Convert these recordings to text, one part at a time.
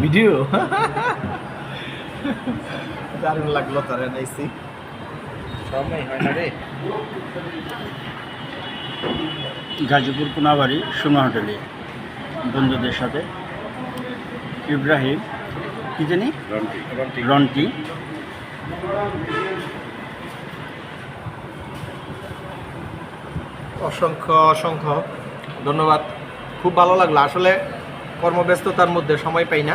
Video দারুণ লাগলো তারা নাইছি সময় হয় না রে। গাজীপুর কোনাবাড়ি সোনা হোটেলে বন্ধুদের সাথে ইব্রাহিম কি জানি রন্টি অসংখ্য অসংখ্য ধন্যবাদ। খুব ভালো লাগলো। আসলে কর্মব্যস্ততার মধ্যে সময় পাই না।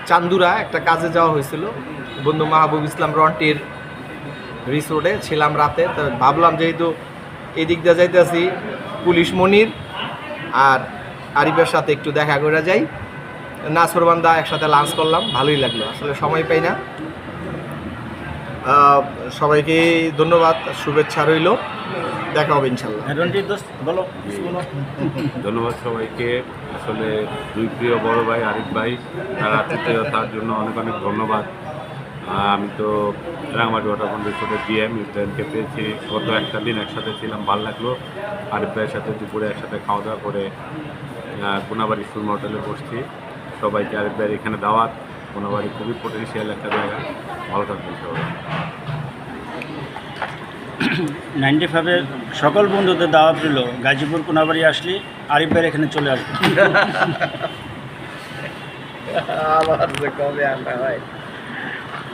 চান্দুরা একটা কাজে যাওয়া হয়েছিল, বন্ধু মাহবুব ইসলাম রন্টির রিসোর্টে ছিলাম রাতে। তো ভাবলাম যেহেতু এই দিক দিয়ে যাইতেছি, পুলিশ মনির আর আরিফের সাথে একটু দেখা করে যাই। নাসরবান্দা একসাথে লাঞ্চ করলাম, ভালোই লাগলো। আসলে সময় পাই না। সবাইকে ধন্যবাদ, শুভেচ্ছা রইল, দেখা হবে ইনশাল্লাহ। রন্টির দোস্ত বলো। ধন্যবাদ সবাইকে। আসলে দুই প্রিয় বড় ভাই আরিফ ভাই, তার আতিথেয়তার জন্য অনেক অনেক ধন্যবাদ। আমি তো রাঙামাটি ওয়াটারফ্রন্ট রিসোর্টে ডিএম ইব্রাহিমকে পেয়েছি। গত একটা দিন একসাথে ছিলাম, ভালো লাগলো। আরিফ ভাইয়ের সাথে দুপুরে একসাথে খাওয়া দাওয়া করে কোনাবাড়ি সুরমা হোটেলে বসছি। সবাইকে আরিফ ভাইয়ের এখানে দাওয়াত। কোনাবাড়ি খুবই পোটেনশিয়াল একটা জায়গা, ভালো থাকবেন সবাই। 95-এর সকল বন্ধুদের দাওয়াত রইল, গাজীপুর কোনাবাড়ি আসলে আরিফ ভাইয়ের এখানে চলে আসবে। আবার যে কবে আনটা হয়।